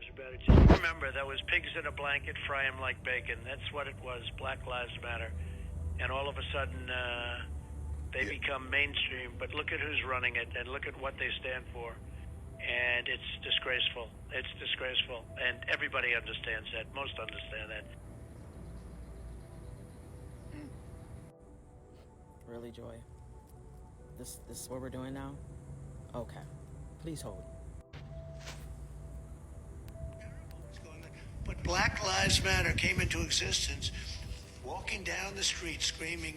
Lives Matter. Just remember, that was pigs in a blanket, fry them like bacon. That's what it was, Black Lives Matter. And all of a sudden, they become mainstream. But look at who's running it, and look at what they stand for. And it's disgraceful. It's disgraceful. And everybody understands that. Most understand that. Really, Joy? This is what we're doing now? Okay. Please hold. But Black Lives Matter came into existence walking down the street screaming,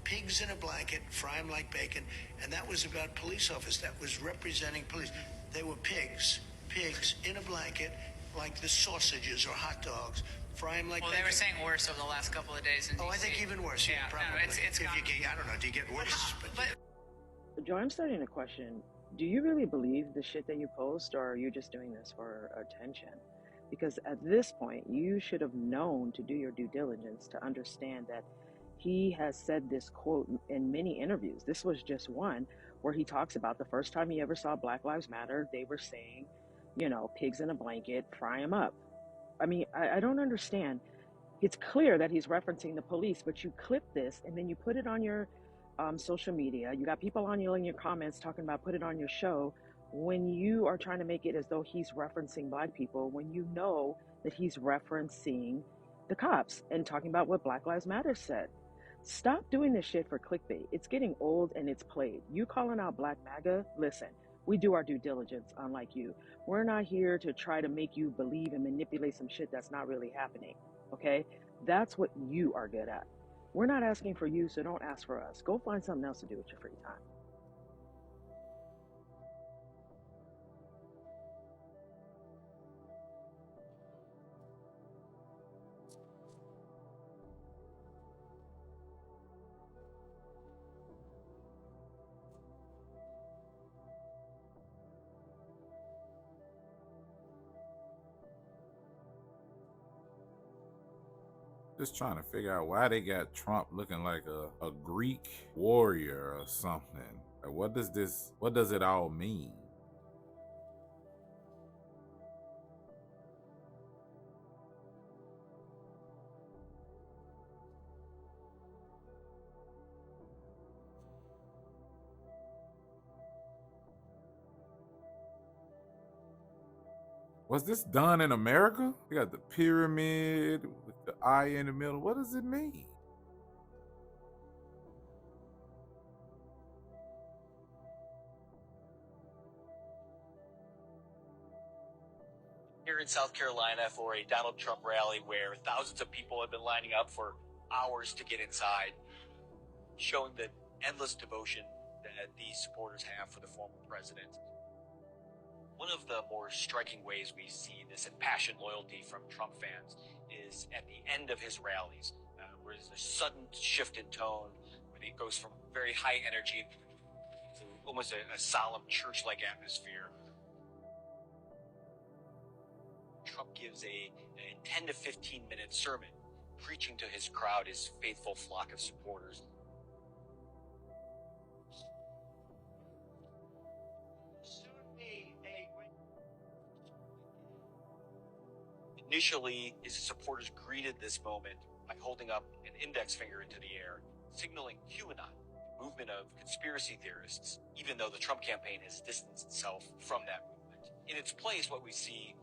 pigs in a blanket, fry them like bacon. And that was about police officers. That was representing police. They were pigs in a blanket, like the sausages or hot dogs. Fry them like bacon. Well, they were saying worse over the last couple of days in DC. I think even worse. Yeah, probably. no, it's if you get, I don't know, do you get worse? But Joy, I'm starting to question, do you really believe the shit that you post, or are you just doing this for attention? Because at this point, you should have known to do your due diligence to understand that he has said this quote in many interviews. This was just one where he talks about the first time he ever saw Black Lives Matter, they were saying, you know, pigs in a blanket, fry them up. I mean, I don't understand. It's clear that he's referencing the police, but you clip this and then you put it on your social media. You got people on you in your comments talking about put it on your show when you are trying to make it as though he's referencing Black people, when you know that he's referencing the cops and talking about what Black Lives Matter said. Stop doing this shit for clickbait. It's getting old and it's played. You calling out Black MAGA? Listen, we do our due diligence, unlike you. We're not here to try to make you believe and manipulate some shit that's not really happening, okay? That's what you are good at. We're not asking for you, so don't ask for us. Go find something else to do with your free time. Just trying to figure out why they got Trump looking like a Greek warrior or something. Like, what does it all mean? Was this done in America? You got the pyramid with the eye in the middle. What does it mean? Here in South Carolina for a Donald Trump rally where thousands of people have been lining up for hours to get inside, showing the endless devotion that these supporters have for the former president. One of the more striking ways we see this impassioned loyalty from Trump fans is at the end of his rallies, where there's a sudden shift in tone, where he goes from very high energy to almost a solemn church-like atmosphere. Trump gives a 10 to 15 minute sermon, preaching to his crowd, his faithful flock of supporters. Initially, his supporters greeted this moment by holding up an index finger into the air, signaling QAnon, a movement of conspiracy theorists, even though the Trump campaign has distanced itself from that movement. In its place, what we see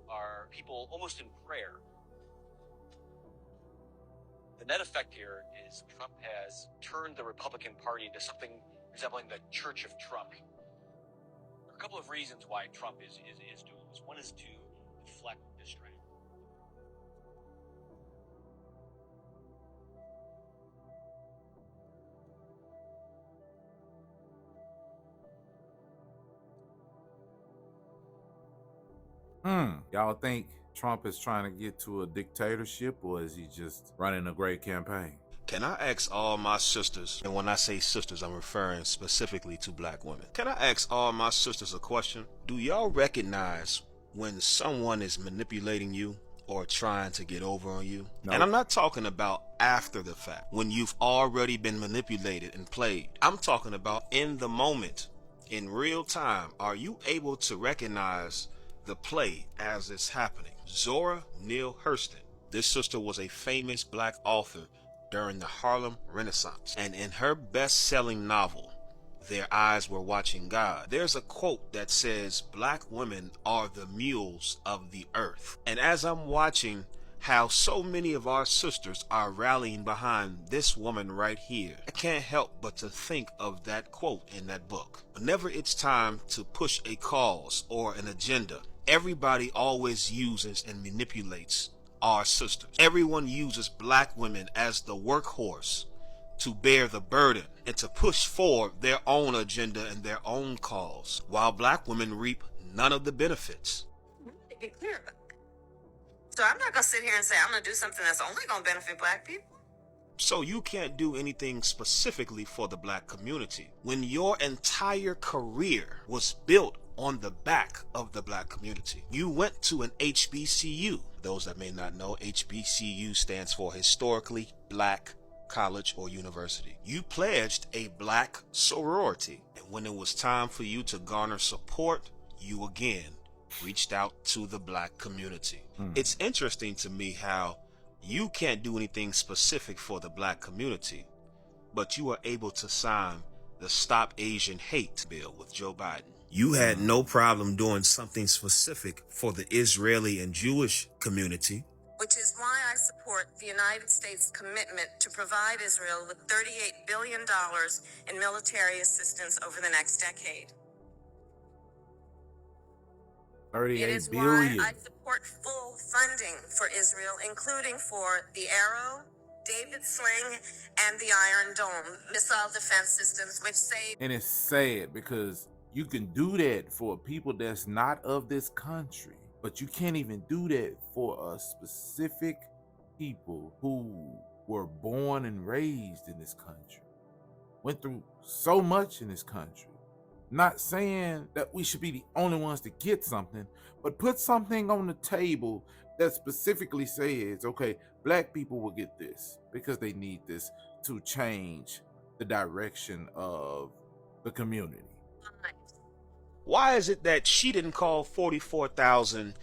are people almost in prayer. The net effect here is Trump has turned the Republican Party into something resembling the Church of Trump. There are a couple of reasons why Trump is doing this. One is to deflect, distract. Y'all think Trump is trying to get to a dictatorship, or is he just running a great campaign? Can I ask all my sisters, and when I say sisters, I'm referring specifically to Black women. Can I ask all my sisters a question? Do y'all recognize when someone is manipulating you or trying to get over on you? No. And I'm not talking about after the fact, when you've already been manipulated and played. I'm talking about in the moment. in real time, are you able to recognize the play as it's happening? Zora Neale Hurston. This sister was a famous black author during the Harlem Renaissance, and in her best-selling novel, Their Eyes Were Watching God, there's a quote that says, "Black women are the mules of the earth." And as I'm watching how so many of our sisters are rallying behind this woman right here, I can't help but to think of that quote in that book. Whenever it's time to push a cause or an agenda, everybody always uses and manipulates our sisters. Everyone uses black women as the workhorse to bear the burden and to push forward their own agenda and their own cause, while black women reap none of the benefits. To be clear, so I'm not going to sit here and say I'm going to do something that's only going to benefit black people. So you can't do anything specifically for the black community when your entire career was built on the back of the black community. You went to an HBCU. Those that may not know, HBCU stands for Historically Black College or University. You pledged a black sorority, and when it was time for you to garner support, you again reached out to the black community. It's interesting to me how you can't do anything specific for the black community, but you are able to sign the Stop Asian Hate bill with Joe Biden. You had no problem doing something specific for the Israeli and Jewish community, Which is why I support the United States commitment to provide Israel with $38 billion in military assistance over the next decade. 38 It is billion. why I support full funding for Israel, including for the Arrow, David Sling, and the Iron Dome missile defense systems, which save. And it's sad because you can do that for people that's not of this country, but you can't even do that for a specific people who were born and raised in this country, went through so much in this country. Not saying that we should be the only ones to get something, but put something on the table that specifically says, okay, black people will get this because they need this to change the direction of the community. Why is it that she didn't call 44,000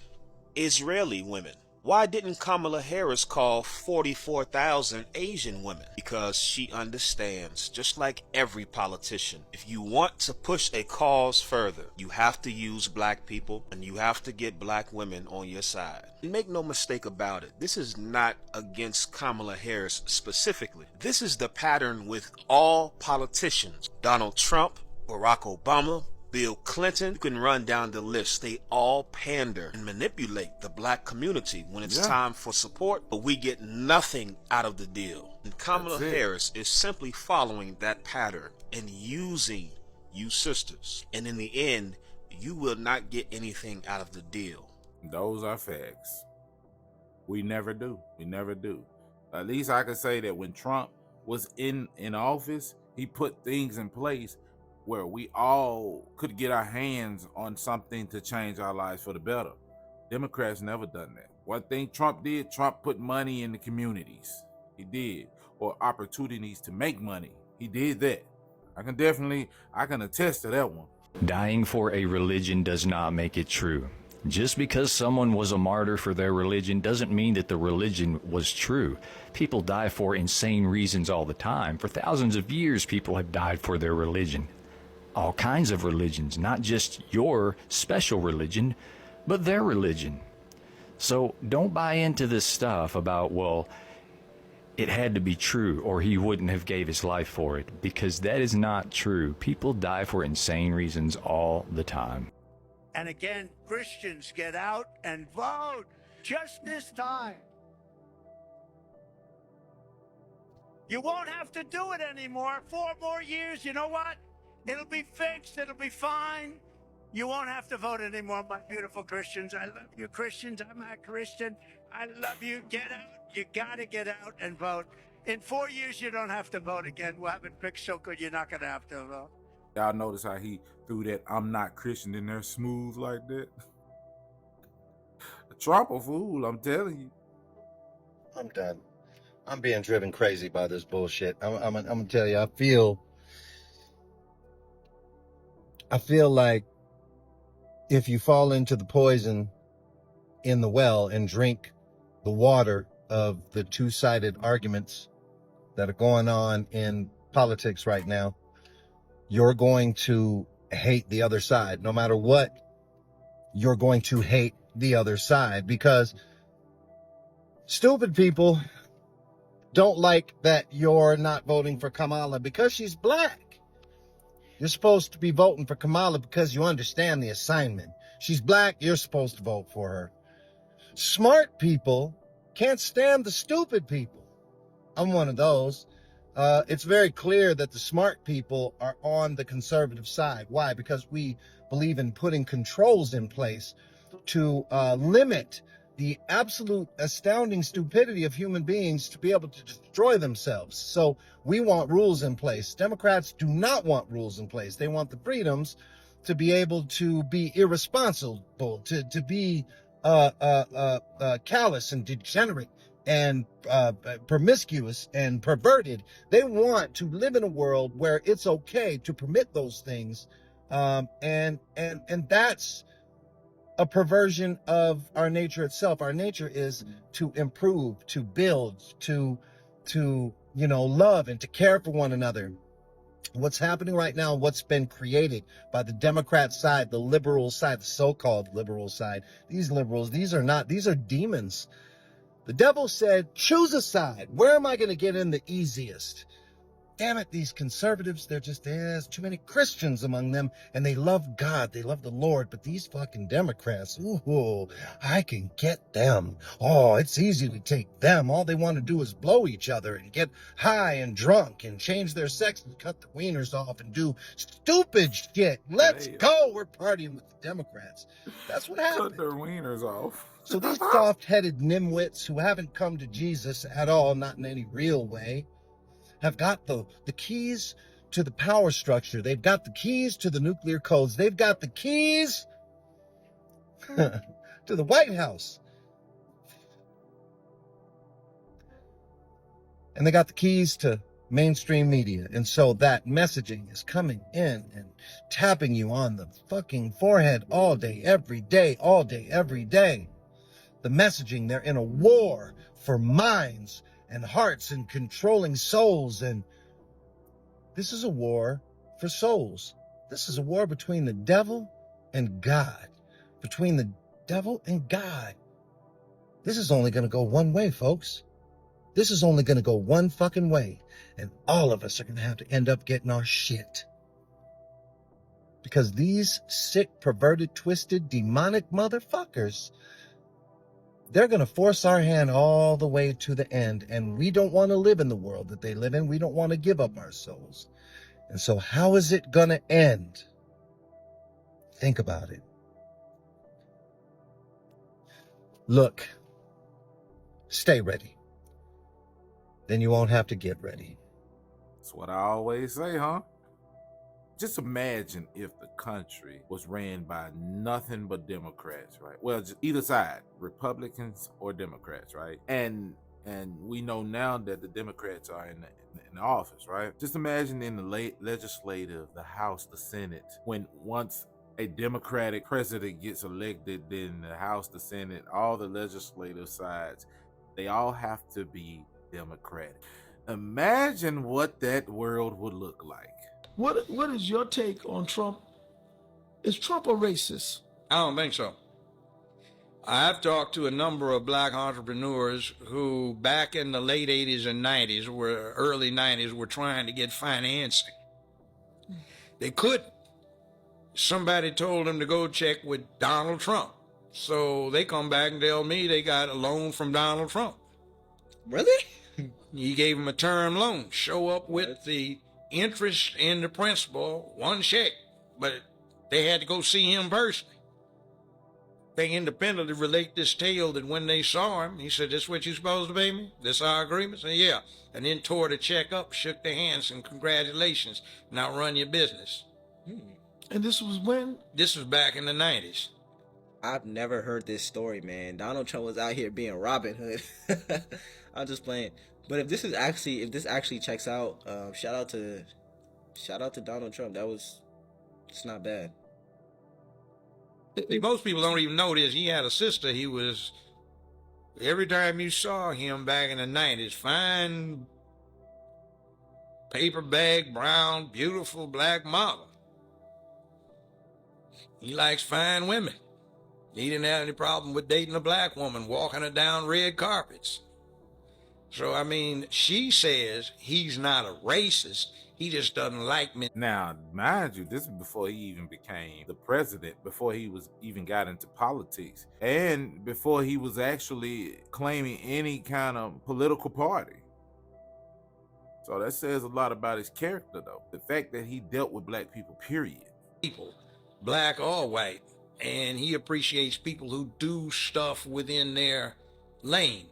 Israeli women? Why didn't Kamala Harris call 44,000 Asian women? Because she understands, just like every politician, if you want to push a cause further, you have to use black people and you have to get black women on your side. And make no mistake about it, this is not against Kamala Harris specifically. This is the pattern with all politicians. Donald Trump, Barack Obama, Bill Clinton, you can run down the list. They all pander and manipulate the black community when it's time for support, but we get nothing out of the deal. And Kamala Harris is simply following that pattern and using you sisters. And in the end, you will not get anything out of the deal. Those are facts. We never do. We never do. At least I can say that when Trump was in office, he put things in place where we all could get our hands on something to change our lives for the better. Democrats never done that. One thing Trump did, Trump put money in the communities. He did. Or opportunities to make money. He did that. I can attest to that one. Dying for a religion does not make it true. Just because someone was a martyr for their religion doesn't mean that the religion was true. People die for insane reasons all the time. For thousands of years, people have died for their religion. All kinds of religions, not just your special religion, but their religion. So don't buy into this stuff about, well, it had to be true or he wouldn't have gave his life for it, because that is not true. People die for insane reasons all the time. And again, Christians, get out and vote just this time. You won't have to do it anymore. 4 more years, you know what? It'll be fixed. It'll be fine. You won't have to vote anymore, my beautiful Christians. I love you, Christians. I'm a Christian. I love you. Get out. You got to get out and vote. In 4 years, you don't have to vote again. We'll have it fixed so good you're not going to have to vote. Y'all notice how he threw that "I'm not Christian" in there smooth like that? Trump a fool, I'm telling you. I'm done. I'm being driven crazy by this bullshit. I'm going to tell you, I feel I feel like if you fall into the poison in the well and drink the water of the two-sided arguments that are going on in politics right now, you're going to hate the other side. No matter what, you're going to hate the other side, because stupid people don't like that you're not voting for Kamala because she's black. You're supposed to be voting for Kamala because you understand the assignment. She's black, you're supposed to vote for her. Smart people can't stand the stupid people. I'm one of those. It's very clear that the smart people are on the conservative side. Why? Because we believe in putting controls in place to limit the absolute astounding stupidity of human beings to be able to destroy themselves. So we want rules in place. Democrats do not want rules in place. They want the freedoms to be able to be irresponsible, to be callous and degenerate and promiscuous and perverted. They want to live in a world where it's okay to permit those things, and that's a perversion of our nature itself. Our nature is to improve, to build, to love and to care for one another. What's happening right now, what's been created by the Democrat side, the liberal side, the so-called liberal side, these liberals, these are demons. The devil said, choose a side. Where am I going to get in the easiest? Damn it, these conservatives, there's too many Christians among them, and they love God, they love the Lord, but these fucking Democrats, ooh, I can get them. Oh, it's easy to take them. All they want to do is blow each other and get high and drunk and change their sex and cut the wieners off and do stupid shit. Let's go. We're partying with the Democrats. That's what happened. Cut their wieners off. So these soft-headed nimwits who haven't come to Jesus at all, not in any real way, have got the keys to the power structure. They've got the keys to the nuclear codes. They've got the keys to the White House. And they got the keys to mainstream media. And so that messaging is coming in and tapping you on the fucking forehead all day, every day, all day, every day. The messaging, they're in a war for minds and hearts and controlling souls. And this is a war for souls. This is a war between the devil and God. Between the devil and God. This is only going to go one way, folks. This is only going to go one fucking way. And all of us are going to have to end up getting our shit. Because these sick, perverted, twisted, demonic motherfuckers, they're going to force our hand all the way to the end. And we don't want to live in the world that they live in. We don't want to give up our souls. And so how is it going to end? Think about it. Look, stay ready. Then you won't have to get ready. That's what I always say, huh? Just imagine if the country was ran by nothing but Democrats, right? Well, just either side, Republicans or Democrats, right? And we know now that the Democrats are in the office, right? Just imagine in the legislative, the House, the Senate, when once a Democratic president gets elected, then the House, the Senate, all the legislative sides, they all have to be Democratic. Imagine what that world would look like. What is your take on Trump? Is Trump a racist? I don't think so. I've talked to a number of black entrepreneurs who back in the late 80s and 90s, early 90s, were trying to get financing. They couldn't. Somebody told them to go check with Donald Trump. So they come back and tell me they got a loan from Donald Trump. Really? He gave them a term loan. Show up with the interest and the principal, one check. But they had to go see him personally. They independently relate this tale that when they saw him, he said, "This what you supposed to pay me? This our agreement?" And yeah. And then tore the check up, shook their hands, and congratulations. Now run your business. And this was when? This was back in the 90s. I've never heard this story, man. Donald Trump was out here being Robin Hood. I'm just playing. But if this actually checks out, shout out to Donald Trump. That was It's not bad. Most people don't even know this. He had a sister. He was, every time you saw him back in the 90s, fine paper bag, brown, beautiful black model. He likes fine women. He didn't have any problem with dating a black woman, walking her down red carpets. So, I mean, she says he's not a racist. He just doesn't like men. Now, mind you, this is before he even became the president, before he was even got into politics, and before he was actually claiming any kind of political party. So that says a lot about his character, though. The fact that he dealt with black people, period. People, black or white, and he appreciates people who do stuff within their lane.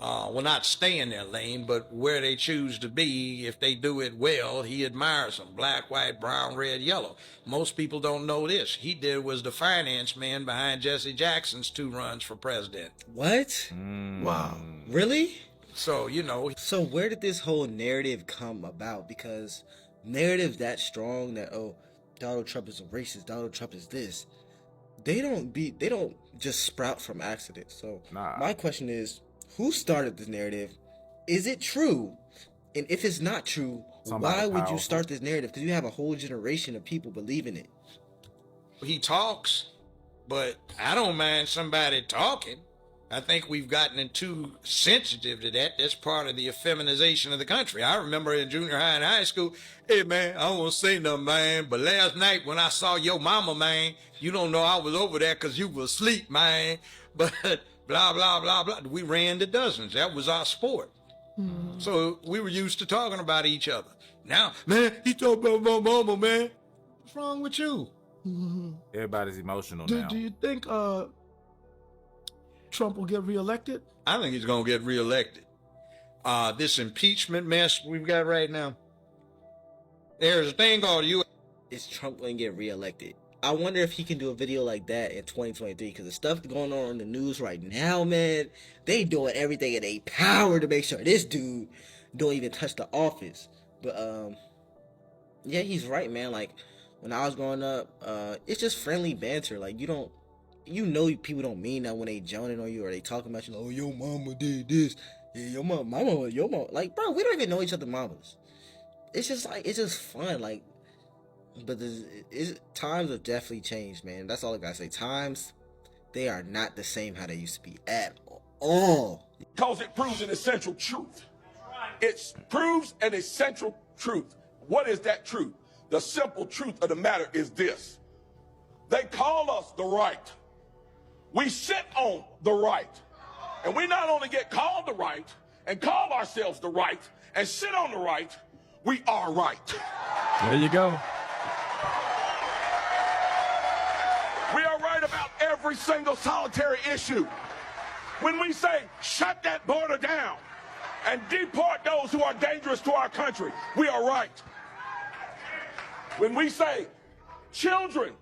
Well, not stay in their lane, but where they choose to be. If they do it well, he admires them. Black, white, brown, red, yellow. Most people don't know this. He was the finance man behind Jesse Jackson's 2 runs for president. What? Wow. Really? So, you know. So where did this whole narrative come about? Because narrative that strong that, oh, Donald Trump is a racist, Donald Trump is this. They don't just sprout from accident. So my question is, who started this narrative? Is it true? And if it's not true, why would you start this narrative? Because you have a whole generation of people believing it. He talks, but I don't mind somebody talking. I think we've gotten too sensitive to that. That's part of the effeminization of the country. I remember in junior high and high school, hey, man, I don't want to say nothing, man, but last night when I saw your mama, man, you don't know I was over there because you was asleep, man. But blah, blah, blah, blah. We ran to dozens. That was our sport. So we were used to talking about each other. Now, man, he talking about my mama, man. What's wrong with you? Everybody's emotional now. Do you think Trump will get reelected? I think he's going to get reelected. This impeachment mess we've got right now. There's a thing called U.S. Is Trump going to get reelected? I wonder if he can do a video like that in 2023, because the stuff going on in the news right now, man, they doing everything in their power to make sure this dude don't even touch the office. But yeah, he's right, man. Like when I was growing up, it's just friendly banter. Like you know people don't mean that when they joning on you or they talking about you. Like, oh, your mama did this. Yeah, your mama. Like, bro, we don't even know each other's mamas. It's just like it's just fun. Like. But times have definitely changed, man. That's all I gotta say. Times, they are not the same how they used to be at all. Because it proves an essential truth. It proves an essential truth. What is that truth? The simple truth of the matter is this. They call us the right. We sit on the right. And we not only get called the right and call ourselves the right and sit on the right, we are right. There you go. We are right about every single solitary issue. When we say, shut that border down and deport those who are dangerous to our country, we are right. When we say, children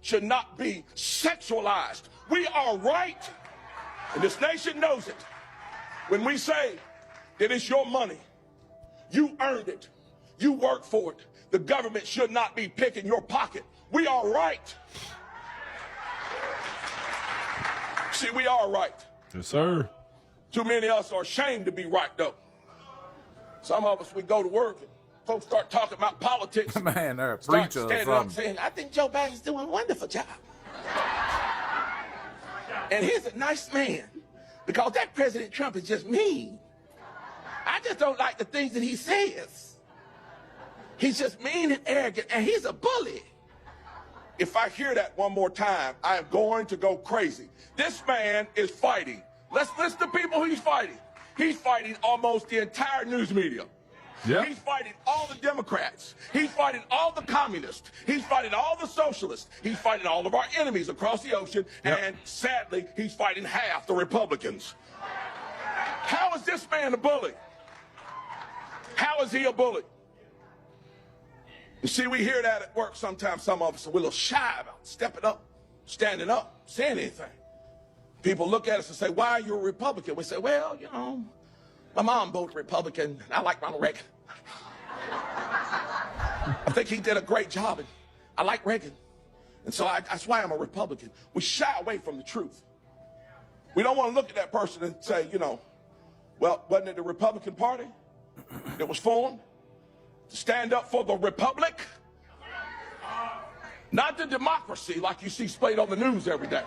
should not be sexualized, we are right. And this nation knows it. When we say that it's your money, you earned it, you worked for it, the government should not be picking your pocket, we are right. See, we are right. Yes, sir. Too many of us are ashamed to be right, though. Some of us, we go to work and folks start talking about politics. Man, they're a start preacher or standing up something. saying, I think Joe Biden's doing a wonderful job. And he's a nice man, because that President Trump is just mean. I just don't like the things that he says. He's just mean and arrogant, and he's a bully. If I hear that one more time, I am going to go crazy. This man is fighting. Let's listen to people he's fighting. He's fighting almost the entire news media. Yep. He's fighting all the Democrats. He's fighting all the communists. He's fighting all the socialists. He's fighting all of our enemies across the ocean. Yep. And sadly, he's fighting half the Republicans. How is this man a bully? How is he a bully? You see, we hear that at work sometimes. Some of us are a little shy about stepping up, standing up, saying anything. People look at us and say, why are you a Republican? We say, well, you know, my mom voted Republican, and I like Ronald Reagan. I think he did a great job in I like Reagan. And so that's why I'm a Republican. We shy away from the truth. We don't want to look at that person and say, you know, well, wasn't it the Republican Party that was formed to stand up for the Republic? Not the democracy like you see played on the news every day.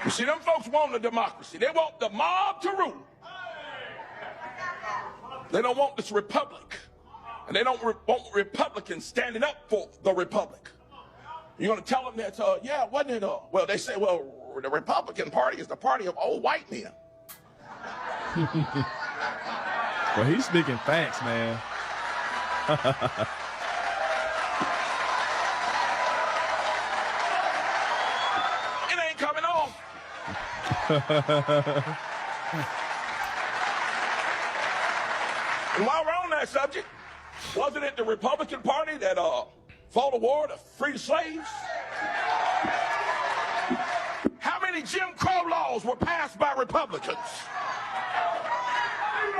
You see, them folks want the democracy. They want the mob to rule. They don't want this republic. And they don't want Republicans standing up for the republic. You're going to tell them that, yeah, wasn't it? Well, they say, well, the Republican Party is the party of old white men. Well, he's speaking facts, man. It ain't coming on. And while we're on that subject, wasn't it the Republican Party that fought a war to free the slaves? How many Jim Crow laws were passed by Republicans?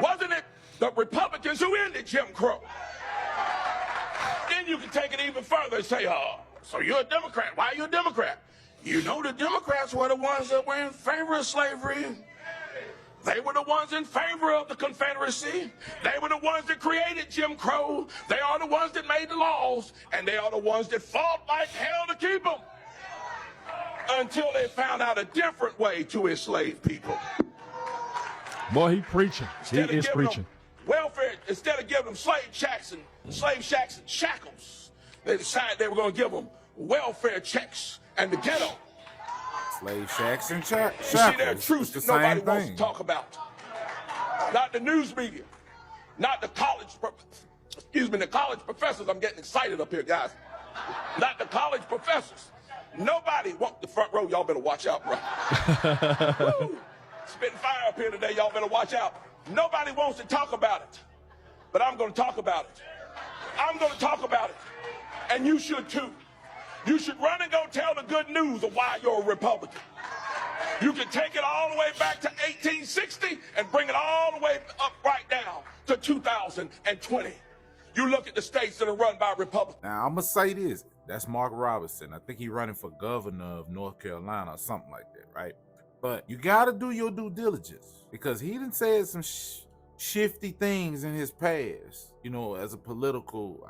Wasn't it the Republicans who ended Jim Crow? Then you can take it even further and say, so you're a Democrat. Why are you a Democrat? You know the Democrats were the ones that were in favor of slavery. They were the ones in favor of the Confederacy. They were the ones that created Jim Crow. They are the ones that made the laws. And they are the ones that fought like hell to keep them. Until they found out a different way to enslave people. Boy, he preaching. He is preaching. Welfare, instead of giving them slave shacks and shackles, they decided they were going to give them welfare checks and the ghetto. Slave shacks and shackles. You see, there are truths that nobody wants to talk about. Not the news media. Not the college professors. I'm getting excited up here, guys. Not the college professors. Nobody wants the front row. Y'all better watch out, bro. Woo. Spitting fire up here today. Y'all better watch out. Nobody wants to talk about it. But I'm going to talk about it. I'm going to talk about it. And you should too. You should run and go tell the good news of why you're a Republican. You can take it all the way back to 1860 and bring it all the way up right now to 2020. You look at the states that are run by Republicans. Now, I'm going to say this. That's Mark Robinson. I think he's running for governor of North Carolina or something like that, right? But you got to do your due diligence because he done said some shifty things in his past, you know, as a political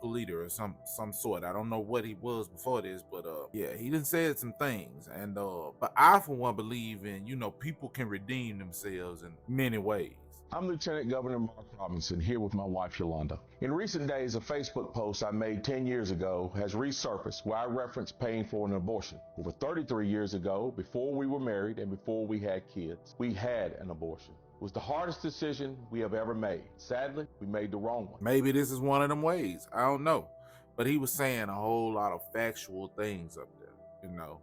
leader or some sort. I don't know what he was before this, but yeah, he done said some things. And but I, for one, believe in, you know, people can redeem themselves in many ways. I'm Lieutenant Governor Mark Robinson, here with my wife, Yolanda. In recent days, a Facebook post I made 10 years ago has resurfaced where I referenced paying for an abortion. Over 33 years ago, before we were married and before we had kids, we had an abortion. It was the hardest decision we have ever made. Sadly, we made the wrong one. Maybe this is one of them ways. I don't know. But he was saying a whole lot of factual things up there, you know,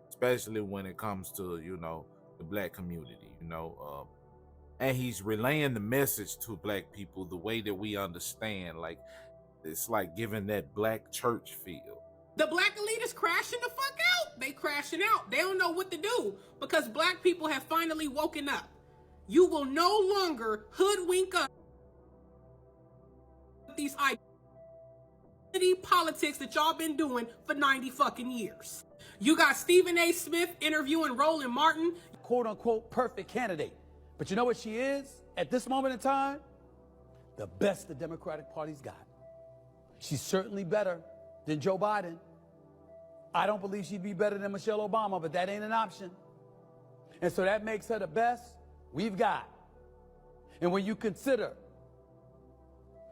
especially when it comes to, you know, the black community, you know, and he's relaying the message to black people the way that we understand. Like, it's like giving that black church feel. The black elite is crashing the fuck out. They crashing out. They don't know what to do because black people have finally woken up. You will no longer hoodwink up these identity politics that y'all been doing for 90 fucking years. You got Stephen A. Smith interviewing Roland Martin. Quote unquote perfect candidate. But you know what she is at this moment in time? The best the Democratic Party's got. She's certainly better than Joe Biden. I don't believe she'd be better than Michelle Obama, but that ain't an option. And so that makes her the best we've got. And when you consider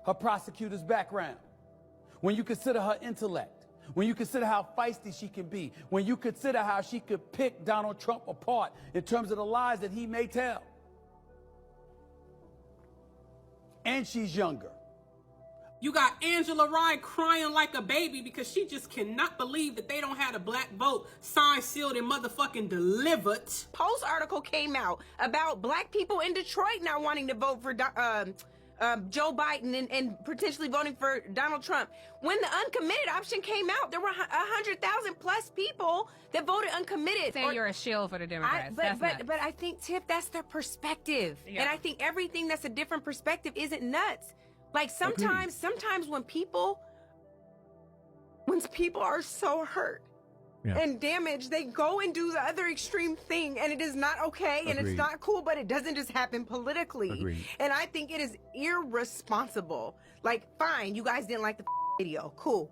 her prosecutor's background, when you consider her intellect, when you consider how feisty she can be, when you consider how she could pick Donald Trump apart in terms of the lies that he may tell, and she's younger. You got Angela Rye crying like a baby because she just cannot believe that they don't have a black vote signed, sealed, and motherfucking delivered. Post article came out about black people in Detroit not wanting to vote for Joe Biden and potentially voting for Donald Trump. When the uncommitted option came out, there were 100,000 plus people that voted uncommitted. Saying you're a shield for the Democrats. But I think, Tip, that's their perspective. Yeah. And I think everything that's a different perspective isn't nuts. Like sometimes when people are so hurt and damaged, they go and do the other extreme thing, and it is not okay and it's not cool, but it doesn't just happen politically. And I think it is irresponsible. Like, fine, you guys didn't like the video. Cool.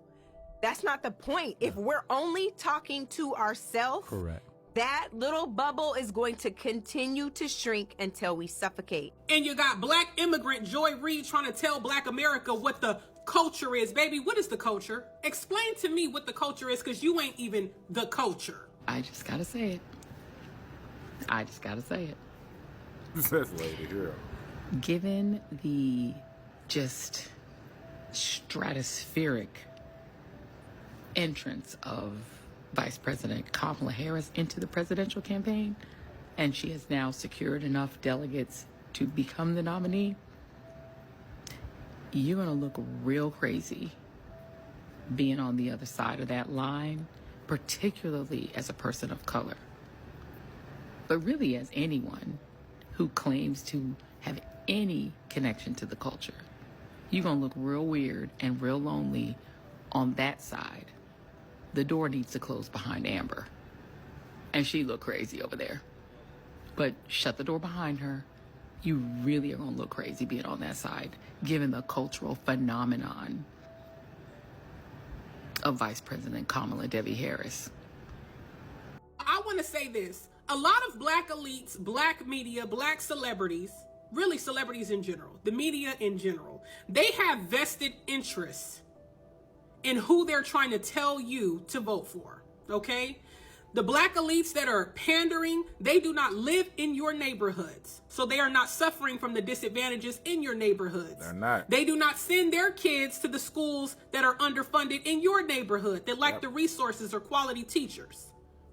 That's not the point. If we're only talking to ourselves, that little bubble is going to continue to shrink until we suffocate. And you got black immigrant Joy Reid trying to tell black America what the culture is. Baby, what is the culture? Explain to me what the culture is, because you ain't even the culture. I just gotta say it. I just gotta say it. That's lady here. Given the just stratospheric entrance of Vice President Kamala Harris into the presidential campaign, and she has now secured enough delegates to become the nominee, you're going to look real crazy being on the other side of that line, particularly as a person of color, but really as anyone who claims to have any connection to the culture. You're going to look real weird and real lonely on that side. The door needs to close behind Amber. And she looked crazy over there. But shut the door behind her. You really are going to look crazy being on that side, given the cultural phenomenon of Vice President Kamala Debbie Harris. I want to say this. A lot of black elites, black media, black celebrities, really celebrities in general, the media in general, they have vested interests in who they're trying to tell you to vote for, okay? The black elites that are pandering, they do not live in your neighborhoods. So they are not suffering from the disadvantages in your neighborhoods. They're not. They do not send their kids to the schools that are underfunded in your neighborhood that lack the resources or quality teachers,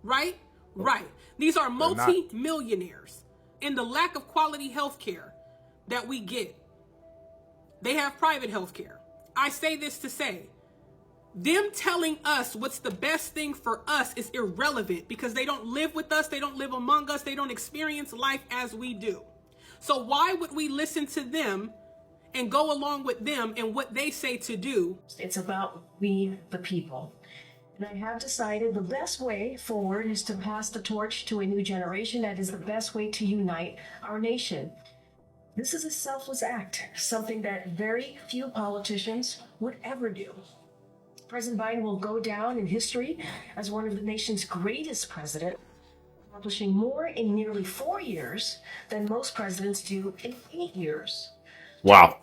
right? Right. These are multi-millionaires. And the lack of quality health care that we get, they have private health care. I say this to say, them telling us what's the best thing for us is irrelevant because they don't live with us, they don't live among us, they don't experience life as we do. So why would we listen to them and go along with them and what they say to do? It's about we, the people. And I have decided the best way forward is to pass the torch to a new generation. That is the best way to unite our nation. This is a selfless act, something that very few politicians would ever do. President Biden will go down in history as one of the nation's greatest presidents, accomplishing more in nearly 4 years than most presidents do in 8 years. Wow.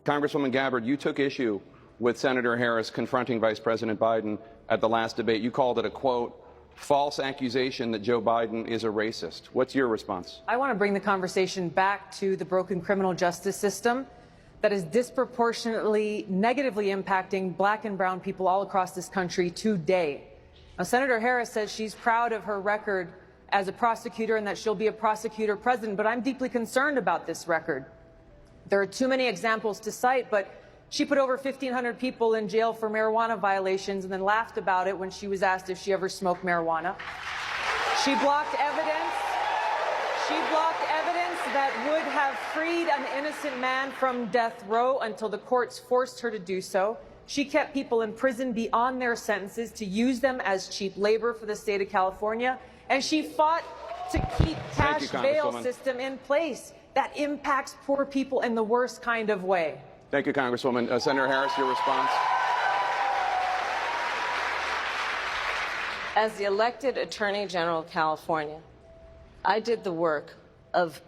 Congresswoman Gabbard, you took issue with Senator Harris confronting Vice President Biden at the last debate. You called it a, quote, false accusation that Joe Biden is a racist. What's your response? I want to bring the conversation back to the broken criminal justice system that is disproportionately negatively impacting black and brown people all across this country today. Now, Senator Harris says she's proud of her record as a prosecutor and that she'll be a prosecutor president, but I'm deeply concerned about this record. There are too many examples to cite, but she put over 1,500 people in jail for marijuana violations and then laughed about it when she was asked if she ever smoked marijuana. She blocked evidence. She blocked evidence that would have freed an innocent man from death row until the courts forced her to do so. She kept people in prison beyond their sentences to use them as cheap labor for the state of California. And she fought to keep cash bail system in place that impacts poor people in the worst kind of way. Thank you, Congresswoman. Senator Harris, your response. As the elected Attorney General of California, I did the work of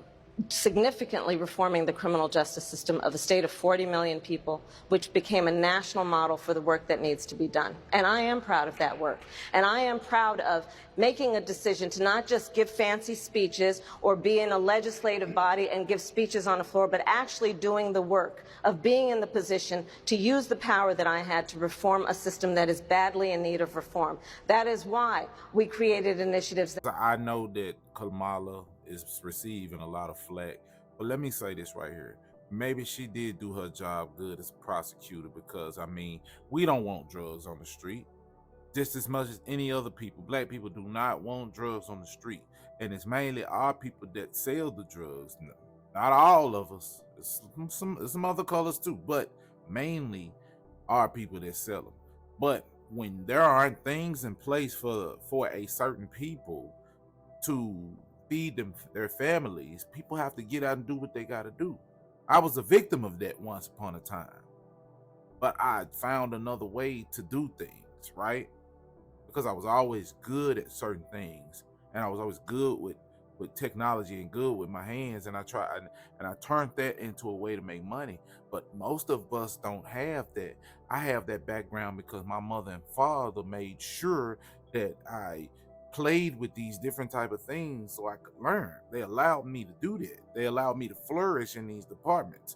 significantly reforming the criminal justice system of a state of 40 million people, which became a national model for the work that needs to be done. And I am proud of that work. And I am proud of making a decision to not just give fancy speeches or be in a legislative body and give speeches on the floor, but actually doing the work of being in the position to use the power that I had to reform a system that is badly in need of reform. That is why we created initiatives. I know that Kamala is receiving a lot of flack, but let me say this right here. Maybe she did do her job good as a prosecutor, because I mean, we don't want drugs on the street just as much as any other people. Black people do not want drugs on the street, and it's mainly our people that sell the drugs. Not all of us. It's some other colors too, but mainly are people that sell them. But when there aren't things in place for a certain people to feed them their families, people have to get out and do what they got to do. I was a victim of that once upon a time, but I found another way to do things, right? Because I was always good at certain things, and I was always good with technology and good with my hands, and I turned that into a way to make money. But most of us don't have that. I have that background because my mother and father made sure that I played with these different type of things so I could learn. They allowed me to do that. They allowed me to flourish in these departments.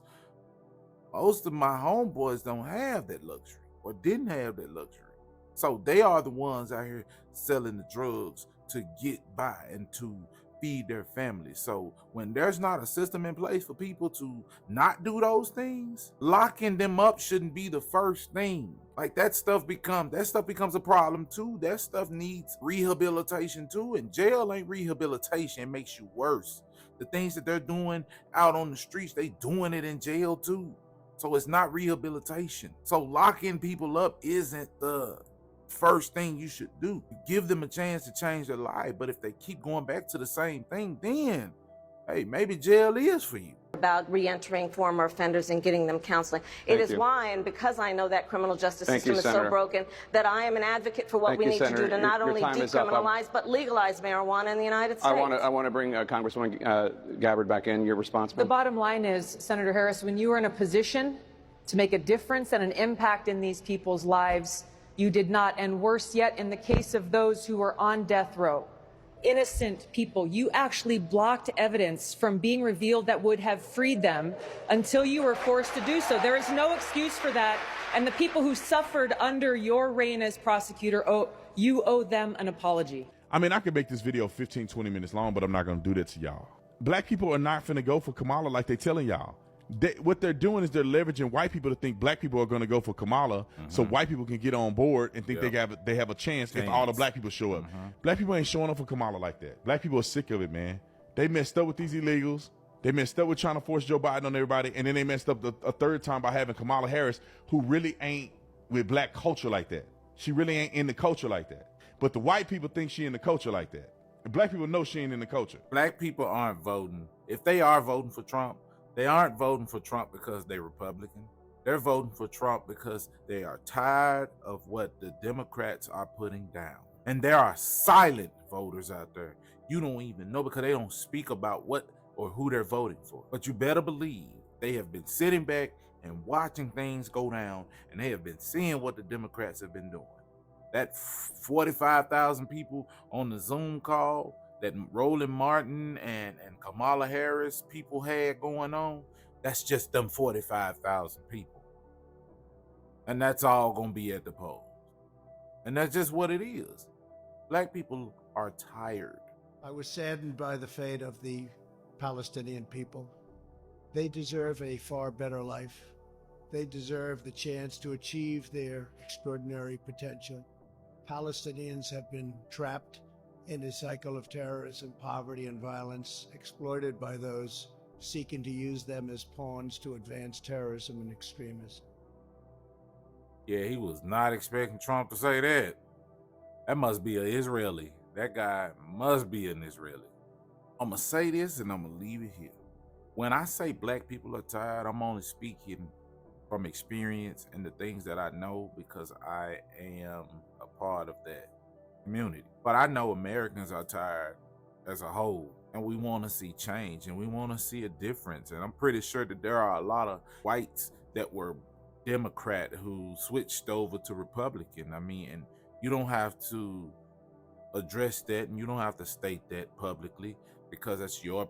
Most of my homeboys don't have that luxury or didn't have that luxury. So they are the ones out here selling the drugs to get by and to feed their families. So when there's not a system in place for people to not do those things, locking them up shouldn't be the first thing. Like that stuff becomes a problem too. That stuff needs rehabilitation too. And jail ain't rehabilitation, it makes you worse. The things that they're doing out on the streets, they doing it in jail too. So it's not rehabilitation. So locking people up isn't the first thing you should do. Give them a chance to change their life, but if they keep going back to the same thing, then hey, maybe jail is for you. About re-entering former offenders and getting them counseling. It is why, and because I know that criminal justice system is so broken, that I am an advocate for what we need to do to not only decriminalize but legalize marijuana in the United States. I want to bring Congresswoman Gabbard back in. Your response, The bottom line is, Senator Harris, when you are in a position to make a difference and an impact in these people's lives, you did not, and worse yet, in the case of those who were on death row, innocent people, you actually blocked evidence from being revealed that would have freed them until you were forced to do so. There is no excuse for that, and the people who suffered under your reign as prosecutor, you owe them an apology. I mean, I could make this video 15, 20 minutes long, but I'm not going to do that to y'all. Black people are not finna go for Kamala like they telling y'all. What they're doing is they're leveraging white people to think black people are going to go for Kamala, so white people can get on board and think they have a chance if all the black people show up. Black people ain't showing up for Kamala like that. Black people are sick of it, man. They messed up with these illegals. They messed up with trying to force Joe Biden on everybody, and then they messed up a third time by having Kamala Harris, who really ain't with black culture like that. She really ain't in the culture like that. But the white people think she in the culture like that. And black people know she ain't in the culture. Black people aren't voting. If they are voting for Trump, they aren't voting for Trump because they're Republican. They're voting for Trump because they are tired of what the Democrats are putting down. And there are silent voters out there. You don't even know because they don't speak about what or who they're voting for. But you better believe they have been sitting back and watching things go down, and they have been seeing what the Democrats have been doing. That 45,000 people on the Zoom call that Roland Martin and Kamala Harris people had going on, that's just them 45,000 people. And that's all gonna be at the polls. And that's just what it is. Black people are tired. I was saddened by the fate of the Palestinian people. They deserve a far better life. They deserve the chance to achieve their extraordinary potential. Palestinians have been trapped in a cycle of terrorism, poverty, and violence, exploited by those seeking to use them as pawns to advance terrorism and extremism. Yeah, he was not expecting Trump to say that. That must be an Israeli. That guy must be an Israeli. I'm going to say this and I'm going to leave it here. When I say black people are tired, I'm only speaking from experience and the things that I know because I am a part of that community. But I know Americans are tired as a whole, and we want to see change and we want to see a difference. And I'm pretty sure that there are a lot of whites that were Democrat who switched over to Republican. I mean, and you don't have to address that and you don't have to state that publicly because that's your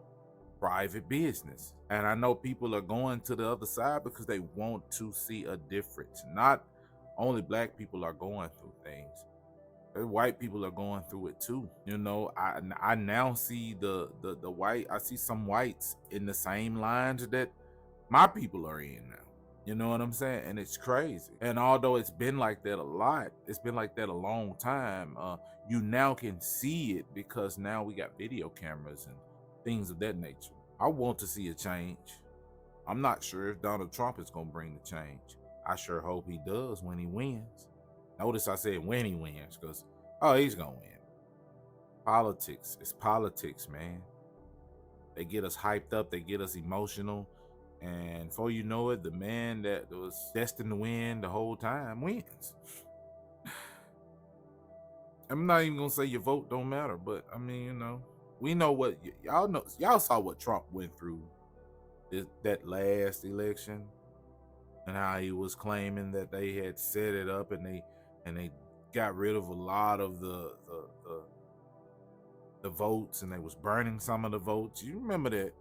private business. And I know people are going to the other side because they want to see a difference. Not only black people are going through things, white people are going through it too. You know, I now see I see some whites in the same lines that my people are in now. You know what I'm saying? And it's crazy. And although it's been like that a lot, it's been like that a long time, you now can see it because now we got video cameras and things of that nature. I want to see a change. I'm not sure if Donald Trump is going to bring the change. I sure hope he does when he wins. Notice I said when he wins, because, oh, he's going to win. Politics. It's politics, man. They get us hyped up. They get us emotional. And before you know it, the man that was destined to win the whole time wins. I'm not even going to say your vote don't matter, but I mean, you know, we know what y'all know. Y'all saw what Trump went through that last election, and how he was claiming that they had set it up and they got rid of a lot of the votes, and they was burning some of the votes. You remember that?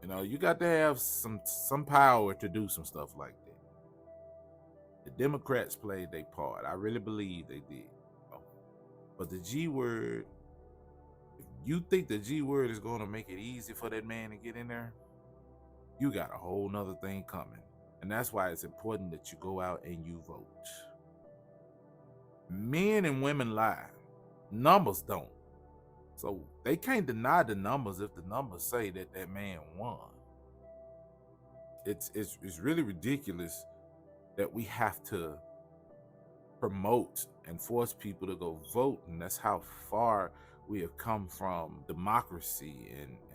You know, you got to have some power to do some stuff like that. The Democrats played their part. I really believe they did. But the G word, if you think the G word is going to make it easy for that man to get in there, you got a whole nother thing coming. And that's why it's important that you go out and you vote. Men and women lie. Numbers don't. So they can't deny the numbers if the numbers say that that man won. It's really ridiculous that we have to promote and force people to go vote, and that's how far we have come from democracy,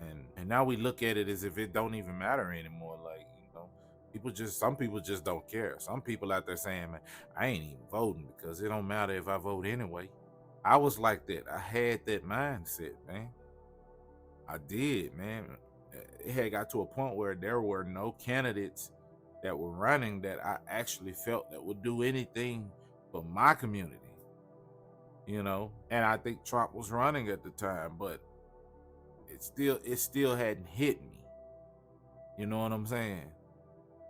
and now we look at it as if it don't even matter anymore. Like, you know, some people just don't care. Some people out there saying, man, I ain't even voting because it don't matter if I vote anyway. I was like that. I had that mindset, man. I did, man. It had got to a point where there were no candidates that were running that I actually felt that would do anything for my community, you know. And I think Trump was running at the time, but it still hadn't hit me. You know what I'm saying?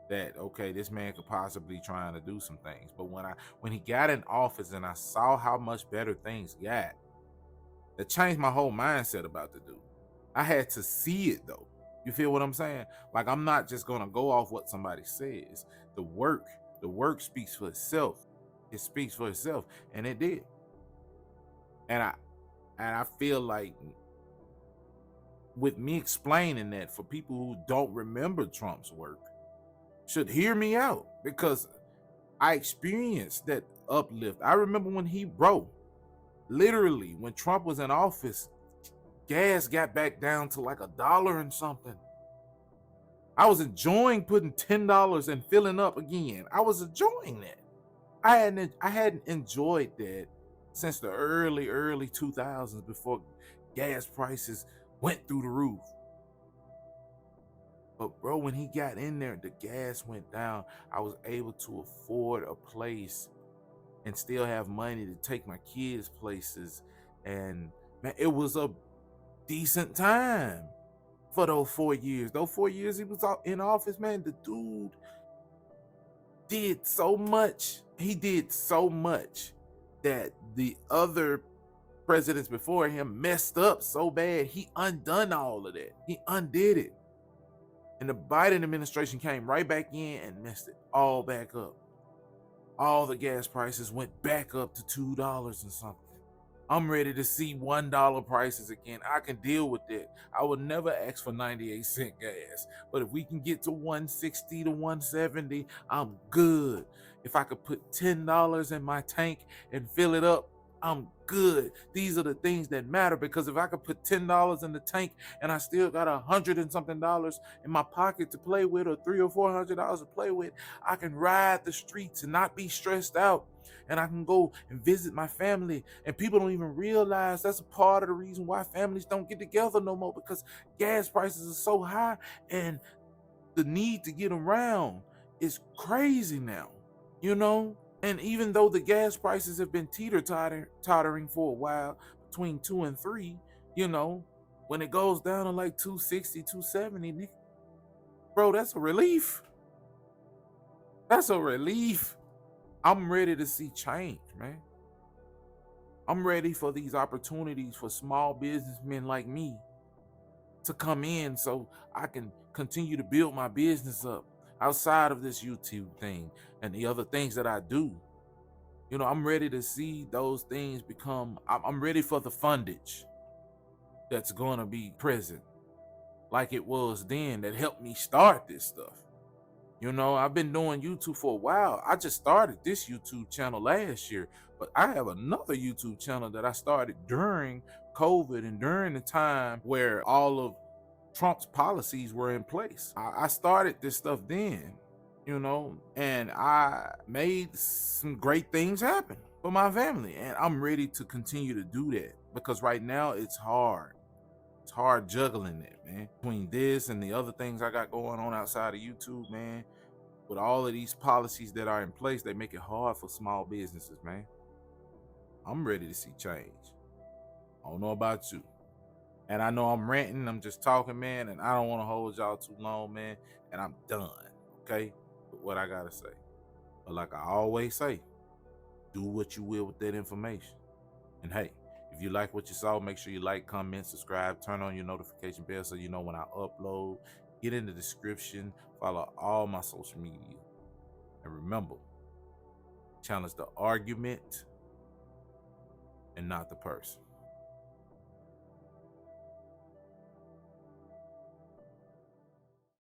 That, okay, this man could possibly trying to do some things. But when he got in office and I saw how much better things got, it changed my whole mindset about the dude. I had to see it though. You feel what I'm saying? Like, I'm not just gonna go off what somebody says. The work speaks for itself. It speaks for itself, and it did. And I feel like with me explaining that, for people who don't remember Trump's work, should hear me out, because I experienced that uplift. I remember when literally when Trump was in office, gas got back down to like $1 and something. I was enjoying putting $10 and filling up again. I was enjoying that. I hadn't enjoyed that since the early 2000s, before gas prices went through the roof. But bro, when he got in there, the gas went down. I was able to afford a place and still have money to take my kids places. And man, it was a decent time for those 4 years. Those 4 years he was in office, man, the dude did so much. He did so much that the other presidents before him messed up so bad. He undone all of that. He undid it. And the Biden administration came right back in and messed it all back up. All the gas prices went back up to $2 and something. I'm ready to see $1 prices again. I can deal with that. I would never ask for 98-cent gas. But if we can get to 160 to 170, I'm good. If I could put $10 in my tank and fill it up, I'm good. These are the things that matter, because if I could put $10 in the tank and I still got $100 and something in my pocket to play with, or $300 or $400 to play with, I can ride the streets and not be stressed out. And I can go and visit my family. And people don't even realize that's a part of the reason why families don't get together no more, because gas prices are so high and the need to get around is crazy now, you know? And even though the gas prices have been teeter-tottering for a while, between 2 and 3, you know, when it goes down to like 260, 270, bro, that's a relief. That's a relief. I'm ready to see change, man. I'm ready for these opportunities for small businessmen like me to come in so I can continue to build my business up outside of this YouTube thing and the other things that I do. You know, I'm ready to see those things become, I'm ready for the fundage that's gonna be present like it was then that helped me start this stuff. You know, I've been doing YouTube for a while. I just started this YouTube channel last year, but I have another YouTube channel that I started during COVID and during the time where all of Trump's policies were in place. I started this stuff then, you know, and I made some great things happen for my family. And I'm ready to continue to do that because right now it's hard. It's hard juggling that, man. Between this and the other things I got going on outside of YouTube, man, with all of these policies that are in place, they make it hard for small businesses, man. I'm ready to see change. I don't know about you. And I know I'm ranting, I'm just talking, man, and I don't want to hold y'all too long, man. And I'm done, okay, with what I gotta say. But like I always say, do what you will with that information. And hey, if you like what you saw, make sure you like, comment, subscribe, turn on your notification bell so you know when I upload. Get in the description, follow all my social media. And remember, challenge the argument and not the person.